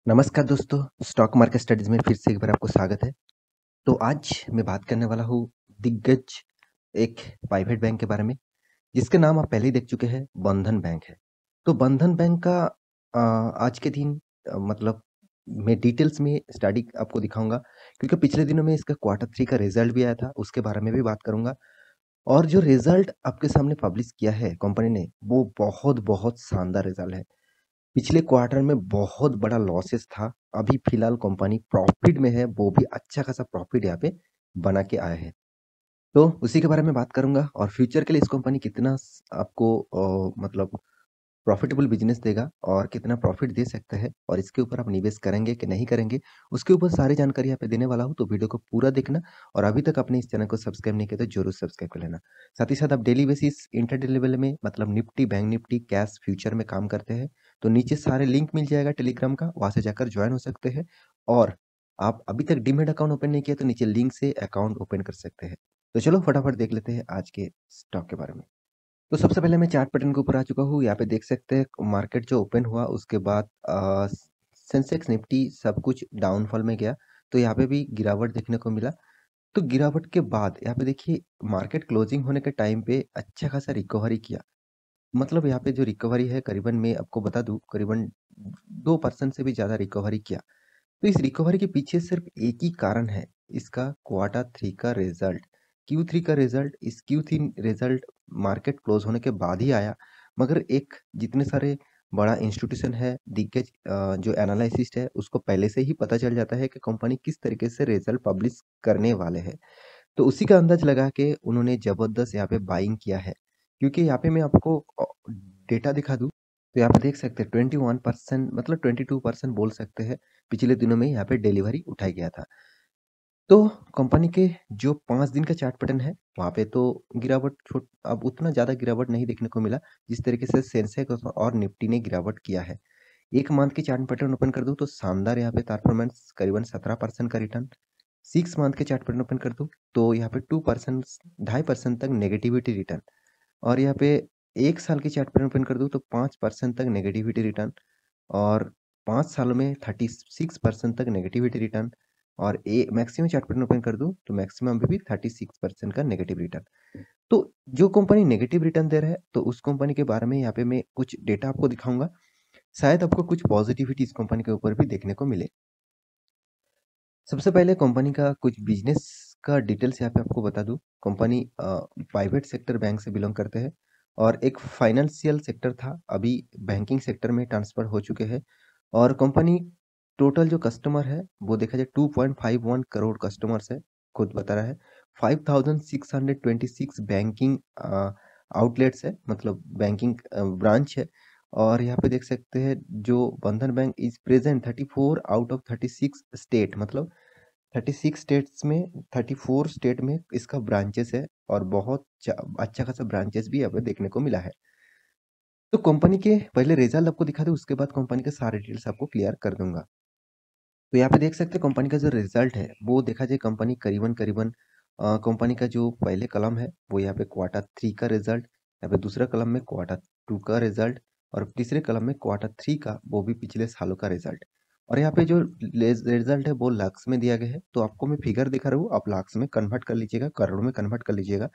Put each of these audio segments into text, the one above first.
नमस्कार दोस्तों, stock market studies में फिर से एक बार आपको स्वागत है। तो आज मैं बात करने वाला हूँ दिग्गज एक प्राइवेट बैंक के बारे में, जिसका नाम आप पहले ही देख चुके हैं, बंधन बैंक है। तो बंधन बैंक का आज के दिन मतलब मैं डिटेल्स में स्टडी आपको दिखाऊँगा, क्योंकि पिछले दिनों में इसका क्वार्टर 3 का रिज़ल्ट भी आया था, उसके बारे में भी बात करूँगा। और जो रिज़ल्ट आपके सामने पब्लिश किया है कंपनी ने, वो बहुत शानदार रिज़ल्ट है। पिछले क्वार्टर में बहुत बड़ा लॉसेस था। अभी फिलहाल कंपनी प्रॉफिट में है, वो भी अच्छा खासा प्रॉफिट यहाँ पे बना के आया है। तो उसी के बारे में बात करूँगा और फ्यूचर के लिए इस कंपनी कितना आपको मतलब प्रॉफिटेबल बिज़नेस देगा और कितना प्रॉफिट दे सकता है और इसके ऊपर आप निवेश करेंगे कि नहीं करेंगे, उसके ऊपर सारी जानकारी यहाँ पे देने वाला हूँ, तो वीडियो को पूरा देखना। और अभी तक आपने इस चैनल को सब्सक्राइब नहीं किया तो ज़रूर सब्सक्राइब कर लेना। साथ ही साथ आप डेली बेसिस इंट्राडे लेवल में मतलब Nifty, bank Nifty, cash future में काम करते हैं, तो नीचे सारे लिंक मिल जाएगा टेलीग्राम का, वहाँ से जाकर ज्वाइन हो सकते हैं। और आप अभी तक डीमैट अकाउंट ओपन नहीं किया तो नीचे लिंक से अकाउंट ओपन कर सकते हैं। तो चलो फटाफट देख लेते हैं आज के स्टॉक के बारे में। तो सबसे पहले मैं चार्ट पैटर्न के ऊपर आ चुका हूँ। यहाँ पे देख सकते हैं मार्केट जो ओपन हुआ उसके बाद सेंसेक्स निफ्टी सब कुछ डाउनफॉल में गया, तो यहाँ पे भी गिरावट देखने को मिला। तो गिरावट के बाद यहाँ पे देखिए मार्केट क्लोजिंग होने के टाइम पे अच्छा खासा रिकवरी किया। मतलब यहाँ पे जो रिकवरी है करीबन मैं आपको बता दूं करीबन 2% से भी ज़्यादा रिकवरी किया। तो इस रिकवरी के पीछे सिर्फ एक ही कारण है, इसका क्वार्टर 3 का रिजल्ट। Q3 का रिजल्ट, इस Q3 रिजल्ट मार्केट क्लोज होने के बाद ही आया, मगर एक जितने सारे बड़ा इंस्टीट्यूशन है, दिग्गज जो एनालिसिस्ट है, उसको पहले से ही पता चल जाता है कि कंपनी किस तरीके से रिजल्ट पब्लिश करने वाले हैं। तो उसी का अंदाज लगा के उन्होंने जबरदस्त यहाँ पे बाइंग किया है। क्योंकि यहाँ पे मैं आपको डेटा दिखा दूँ, तो यहाँ पे देख सकते हैं 21% मतलब 22% बोल सकते हैं, पिछले दिनों में यहाँ पे डिलीवरी उठाया गया था। तो कंपनी के जो 5 दिन का चार्ट पैटर्न है, वहाँ पे तो गिरावट अब उतना ज़्यादा गिरावट नहीं देखने को मिला, जिस तरीके से सेंसेक्स और निफ्टी ने गिरावट किया है। 1 मंथ की चार्ट पैटर्न ओपन कर दूँ तो शानदार यहाँ पे परफॉर्मेंस करीबन 17% का रिटर्न। 6 मंथ के चार्ट पैटर्न ओपन कर दूँ, तो यहाँ पे 2% 2.5% तक नेगेटिविटी रिटर्न। और यहाँ पे 1 साल की चार्ट पैटर्न ओपन कर दूँ, तो 5% तक नेगेटिविटी रिटर्न। और 5 सालों में 36% तक नेगेटिविटी रिटर्न। और मैक्सिमम चार्ट पैटर्न ओपन कर दूँ, तो मैक्सिमम भी 36% का नेगेटिव रिटर्न। तो जो कंपनी नेगेटिव रिटर्न दे रहा है, तो उस कंपनी के बारे में यहाँ पे मैं कुछ डेटा आपको दिखाऊँगा। शायद आपको कुछ पॉजिटिविटी इस कंपनी के ऊपर भी देखने को मिले। सबसे पहले कंपनी का कुछ बिजनेस का डिटेल्स यहाँ पे आपको बता दूं। कंपनी प्राइवेट सेक्टर बैंक से बिलोंग करते हैं और एक फाइनेंशियल सेक्टर था, अभी बैंकिंग सेक्टर में ट्रांसफर हो चुके हैं। और कंपनी टोटल जो कस्टमर है वो देखा जाए 2.51 करोड़ कस्टमर्स है, खुद बता रहा है। 5626 बैंकिंग आउटलेट्स है, मतलब बैंकिंग ब्रांच है। और यहाँ पे देख सकते हैं जो बंधन bank is present 34 out of 36 state, मतलब 36 स्टेट्स में 34 स्टेट में इसका ब्रांचेस है। और बहुत अच्छा खासा ब्रांचेस भी यहाँ पे देखने को मिला है। तो कंपनी के पहले रिजल्ट आपको दिखा दूं, उसके बाद कंपनी के सारे डिटेल्स आपको क्लियर कर दूंगा। तो यहाँ पे देख सकते हैं कंपनी का जो रिजल्ट है वो देखा जाए कंपनी करीबन करीबन कंपनी का जो पहले कलम है वो यहाँ पे क्वार्टर 3 का रिजल्ट, यहाँ पे दूसरा कलम में क्वार्टर 2 का रिजल्ट, और तीसरे कलम में क्वार्टर 3 का वो भी पिछले सालों का रिजल्ट। और यहाँ पे जो रिजल्ट है वो लाख्स में दिया गया है, तो आपको मैं फिगर दिखा रहा हूँ, आप लाख्स में कन्वर्ट कर लीजिएगा, करोड़ में कन्वर्ट कर लीजिएगा।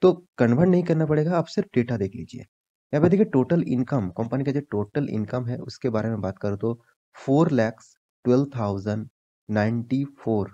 तो कन्वर्ट नहीं करना पड़ेगा, आप सिर्फ डेटा देख लीजिए। यहाँ पे देखिए टोटल इनकम, कंपनी का जो टोटल इनकम है उसके बारे में बात करूँ तो 4,12,094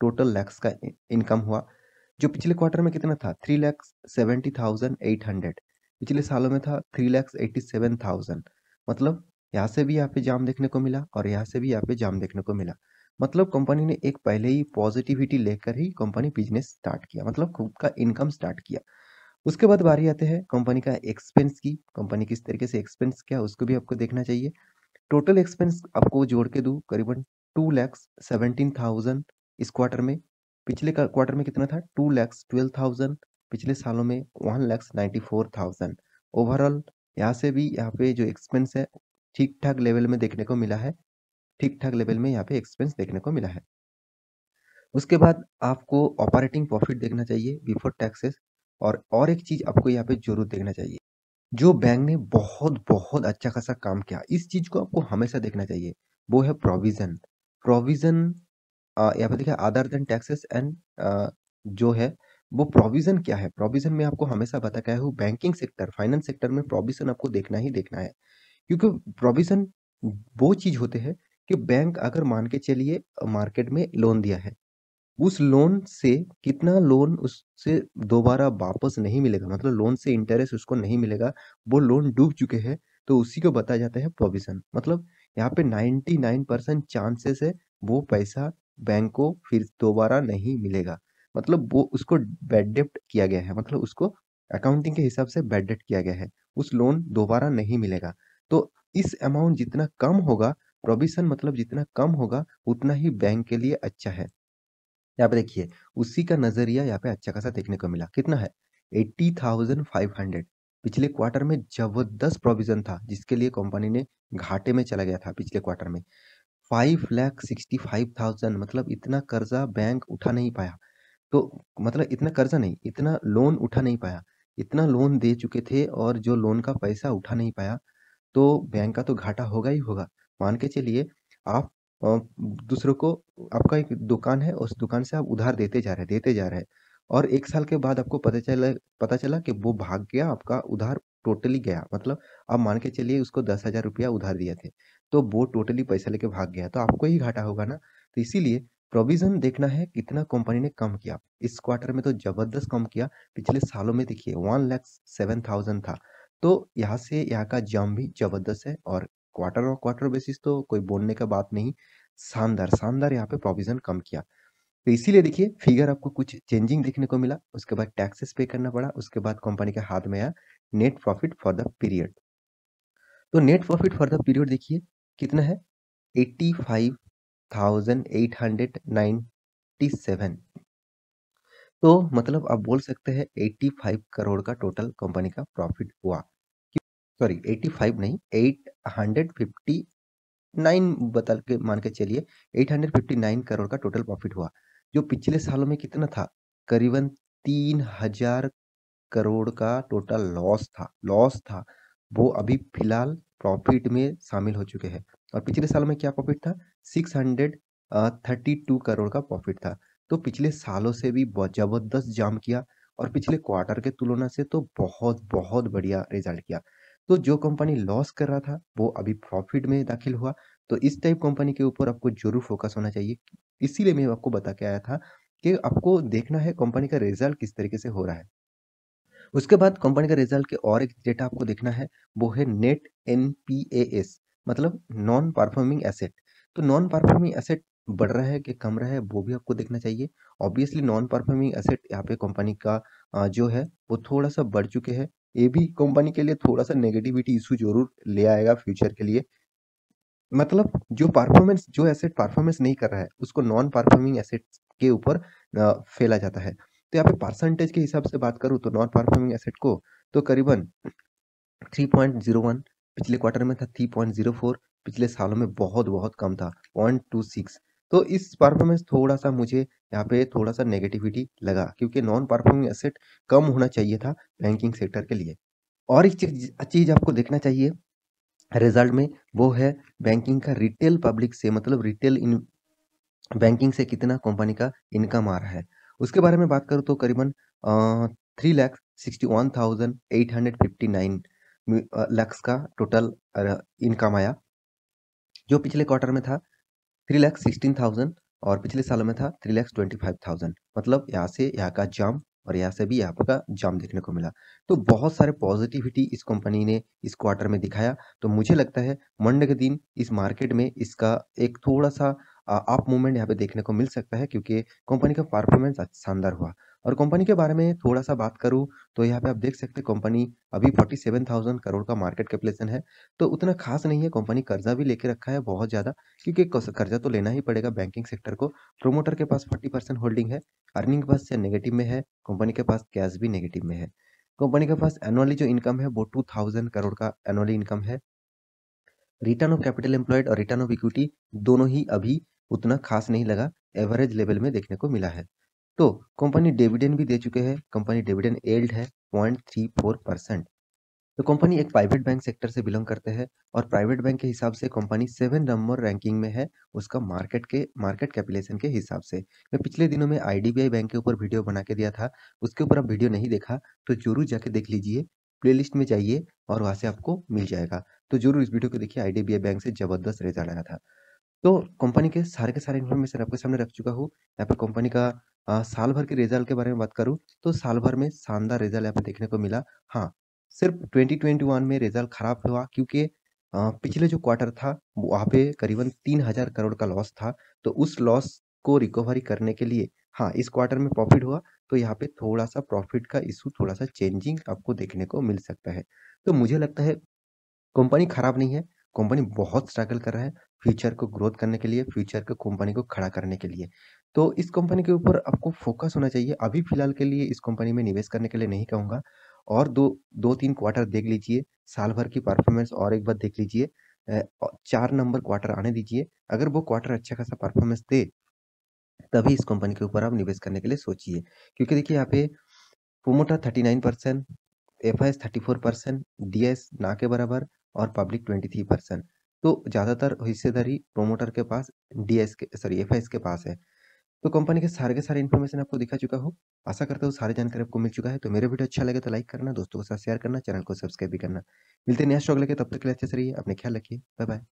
टोटल लैक्स का इनकम हुआ। जो पिछले क्वार्टर में कितना था 3,70,800, पिछले सालों में था 3,87,000। मतलब यहाँ से भी यहाँ पे जाम देखने को मिला और यहाँ से भी यहाँ पे जाम देखने को मिला। मतलब कंपनी ने एक पहले ही पॉजिटिविटी लेकर ही कंपनी बिजनेस स्टार्ट किया, मतलब खुद का इनकम स्टार्ट किया। उसके बाद बारी आते हैं कंपनी का एक्सपेंस की, कंपनी किस तरीके से एक्सपेंस किया उसको भी आपको देखना चाहिए। टोटल एक्सपेंस आपको जोड़ के दूं करीबन 2,17,000 इस क्वार्टर में। पिछले क्वार्टर में कितना था 2,12,000, पिछले सालों में 1,94,000। ओवरऑल यहाँ से भी यहाँ पे जो एक्सपेंस है ठीक ठाक लेवल में देखने को मिला है, ठीक ठाक लेवल में यहाँ पे एक्सपेंस देखने को मिला है। उसके बाद आपको ऑपरेटिंग प्रॉफिट देखना चाहिए बिफोर टैक्सेस। और एक चीज आपको यहाँ पे जरूर देखना चाहिए, जो बैंक ने बहुत बहुत अच्छा खासा काम किया, इस चीज को आपको हमेशा देखना चाहिए। वो है प्रोविजन। प्रोविजन यहाँ पे देखिए अदर देन टैक्सेस एंड जो है वो प्रोविजन क्या है। प्रोविजन में आपको हमेशा बता के आया हूँ, बैंकिंग सेक्टर फाइनेंस सेक्टर में प्रोविजन आपको देखना ही देखना है। क्योंकि प्रोविजन वो चीज होते हैं कि बैंक अगर मान के चलिए मार्केट में लोन दिया है, उस लोन से कितना लोन उससे दोबारा वापस नहीं मिलेगा, मतलब लोन से इंटरेस्ट उसको नहीं मिलेगा, वो लोन डूब चुके हैं, तो उसी को बताया जाता है प्रोविजन। मतलब यहाँ पे 99% चांसेस है वो पैसा बैंक को फिर दोबारा नहीं मिलेगा। मतलब वो उसको बैड डेप्ट किया गया है, मतलब उसको अकाउंटिंग के हिसाब से बैड डेप्ट किया गया है, उस लोन दोबारा नहीं मिलेगा। तो इस अमाउंट जितना कम होगा, प्रोविजन मतलब जितना कम होगा उतना ही बैंक के लिए अच्छा है। यहाँ पे देखिए उसी का नजरिया यहाँ पे अच्छा खासा देखने को मिला। कितना है? 80,500। पिछले क्वार्टर में जबरदस्त प्रोविजन था जिसके लिए कंपनी ने घाटे में चला गया था पिछले क्वार्टर में। 5,65,000, मतलब इतना कर्जा बैंक उठा नहीं पाया। तो मतलब इतना कर्जा नहीं, इतना लोन उठा नहीं पाया। इतना लोन दे चुके थे और जो लोन का पैसा उठा नहीं पाया, तो बैंक का तो घाटा होगा ही होगा। मान के चलिए आप दूसरों को, आपका एक दुकान है, उस दुकान से आप उधार देते जा रहे हैं और 1 साल के बाद आपको पता चला कि वो भाग गया, आपका उधार टोटली गया। मतलब आप मान के चलिए उसको 10,000 रुपया उधार दिए थे, तो वो टोटली पैसा लेके भाग गया, तो आपको ही घाटा होगा ना। तो इसीलिए प्रोविज़न देखना है कितना कंपनी ने कम किया। इस क्वार्टर में तो जबरदस्त कम किया। पिछले सालों में देखिए 1,07,000 था। तो यहाँ से यहाँ का जंप भी जबरदस्त है और क्वार्टर और क्वार्टर बेसिस तो कोई बोलने का बात नहीं। शानदार शानदार यहाँ पे प्रोविजन कम किया। तो इसीलिए देखिए फिगर आपको कुछ चेंजिंग देखने को मिला। उसके बाद टैक्सेस पे करना पड़ा, उसके बाद कंपनी के हाथ में आया net profit for the period. तो net profit for the period देखिए कितना है? 85,897। तो मतलब आप बोल सकते हैं 85 करोड़ का टोटल कंपनी का प्रॉफिट हुआ। सॉरी 85 नहीं, 859 बदल के मान के चलिए 859 करोड़ का टोटल प्रॉफिट हुआ। जो पिछले सालों में कितना था? करीबन 3,000 करोड़ का टोटल लॉस था। वो अभी फिलहाल प्रॉफिट में शामिल हो चुके हैं। और पिछले साल में क्या प्रॉफिट था? 632 करोड़ का प्रॉफिट था। तो पिछले सालों से भी बहुत जबरदस्त जाम किया और पिछले क्वार्टर के तुलना से तो बहुत बहुत बढ़िया रिजल्ट किया। तो जो कंपनी लॉस कर रहा था वो अभी प्रॉफिट में दाखिल हुआ। तो इस टाइप कंपनी के ऊपर आपको जरूर फोकस होना चाहिए। इसीलिए मैं आपको बता के आया था कि आपको देखना है कंपनी का रिजल्ट किस तरीके से हो रहा है। उसके बाद कंपनी का रिजल्ट के और एक डेटा आपको देखना है, वो है नेट एनपीएस, मतलब नॉन परफॉर्मिंग एसेट। तो नॉन परफॉर्मिंग एसेट बढ़ रहा है कि कम रहा है वो भी आपको देखना चाहिए। ऑब्वियसली नॉन परफॉर्मिंग एसेट यहाँ पे कंपनी का जो है वो थोड़ा सा बढ़ चुके हैं। ये भी कंपनी के लिए थोड़ा सा नेगेटिविटी इशू जरूर ले आएगा फ्यूचर के लिए। मतलब जो एसेट परफॉर्मेंस नहीं कर रहा है उसको नॉन परफॉर्मिंग एसेट के ऊपर फेला जाता है। तो यहाँ पे परसेंटेज के हिसाब से बात करूँ तो नॉन परफॉर्मिंग एसेट को तो करीबन 3.01, पिछले क्वार्टर में था 3.04, पिछले सालों में बहुत बहुत कम था 0.26। तो इस परफॉर्मेंस थोड़ा सा मुझे यहाँ पे थोड़ा सा नेगेटिविटी लगा, क्योंकि नॉन परफॉर्मिंग एसेट कम होना चाहिए था बैंकिंग सेक्टर के लिए। और एक चीज आपको देखना चाहिए रिजल्ट में, वो है बैंकिंग का रिटेल पब्लिक से, मतलब रिटेल इन बैंकिंग से कितना कंपनी का इनकम आ रहा है। उसके बारे में बात करूँ तो करीबन 3,61,859 लैक्स का टोटल इनकम आया, जो पिछले क्वार्टर में था 3,16,000 और पिछले सालों में था 3,25,000। मतलब यहाँ से यहाँ का जंप और यहाँ से भी यहाँ का जंप देखने को मिला। तो बहुत सारे पॉजिटिविटी इस कंपनी ने इस क्वार्टर में दिखाया। तो मुझे लगता है मंडे के दिन इस मार्केट में इसका एक थोड़ा सा अप मूवमेंट यहाँ पे देखने को मिल सकता है, क्योंकि कंपनी का परफॉर्मेंस शानदार हुआ। और कंपनी के बारे में थोड़ा सा बात करूँ तो यहाँ पे आप देख सकते हैं कंपनी अभी 47,000 करोड़ का मार्केट कैपिटलाइजेशन है। तो उतना खास नहीं है, कंपनी कर्जा भी लेके रखा है बहुत ज़्यादा, क्योंकि कर्जा तो लेना ही पड़ेगा बैंकिंग सेक्टर को। प्रोमोटर के पास 40% होल्डिंग है। अर्निंग के पास नेगेटिव में है, कंपनी के पास कैश भी नेगेटिव में है। कंपनी के पास एनुअली जो इनकम है वो 2,000 करोड़ का एनुअली इनकम है। रिटर्न ऑफ कैपिटल एम्प्लॉयड और रिटर्न ऑफ इक्विटी दोनों ही अभी उतना खास नहीं लगा, एवरेज लेवल में देखने को मिला है। तो कंपनी डिविडेंड भी दे चुके हैं, कंपनी डिविडेंड येल्ड है 0.34%। तो कंपनी एक प्राइवेट बैंक सेक्टर से बिलोंग करते हैं और प्राइवेट बैंक के हिसाब से कंपनी 7 नंबर रैंकिंग में है उसका मार्केट कैपिटलाइजेशन के हिसाब से। मैं पिछले दिनों में आईडीबीआई बैंक के ऊपर वीडियो बना के दिया था, उसके ऊपर आप वीडियो नहीं देखा तो ज़रूर जाके देख लीजिए, प्लेलिस्ट में जाइए और वहाँ से आपको मिल जाएगा। तो ज़रूर इस वीडियो को देखिए, आईडीबीआई बैंक से ज़बरदस्त रिज़ल्ट आया था। तो कंपनी के सारे इन्फॉर्मेशन आपके सामने रख चुका हूँ। यहाँ पे कंपनी का साल भर के रिज़ल्ट के बारे में बात करूँ, तो साल भर में शानदार रिज़ल्ट यहाँ पे देखने को मिला। हाँ, सिर्फ 2021 में रिज़ल्ट खराब हुआ क्योंकि पिछले जो क्वार्टर था, वहाँ पे करीबन 3000 करोड़ का लॉस था। तो उस लॉस को रिकवरी करने के लिए हाँ, इस क्वार्टर में प्रॉफ़िट हुआ, तो यहाँ पे थोड़ा-सा प्रॉफ़िट का इश्यू थोड़ा-सा चेंजिंग आपको देखने को मिल सकता है। तो मुझे लगता है कंपनी खराब नहीं है, कंपनी बहुत स्ट्रगल कर रहा है, फ्यूचर को ग्रोथ करने के लिए, फ्यूचर को कंपनी को खड़ा करने के लिए। तो इस कंपनी के ऊपर आपको फ़ोकस होना चाहिए। अभी फ़िलहाल के लिए इस कंपनी में निवेश करने के लिए नहीं कहूँगा और 2-3 क्वार्टर देख लीजिए, साल भर की परफ़ॉर्मेंस और एक बार देख लीजिए। 4 नंबर क्वार्टर आने दीजिए, अगर वो क्वार्टर अच्छा खासा परफ़ॉर्मेंस दे, तभी इस कंपनी के ऊपर आप निवेश करने के लिए सोचिए। क्योंकि देखिए यहाँ पे प्रोमोटर 39%, एफआईएस 34%, डीएस ना के बराबर और पब्लिक 23%। तो ज़्यादातर हिस्सेदारी प्रोमोटर के पास एफआईएस के पास है। तो कंपनी के सारे इन्फॉर्मेशन आपको दिखा चुका हूँ। आशा करता हूँ सारी जानकारी आपको मिल चुका है। तो मेरा वीडियो अच्छा लगे तो लाइक करना, दोस्तों के साथ शेयर करना, चैनल को सब्सक्राइब भी करना। मिलते हैं नया स्टॉक लेके, तब तक के लिए अच्छे से रहिए, अपने ख्याल रखिए। Bye bye.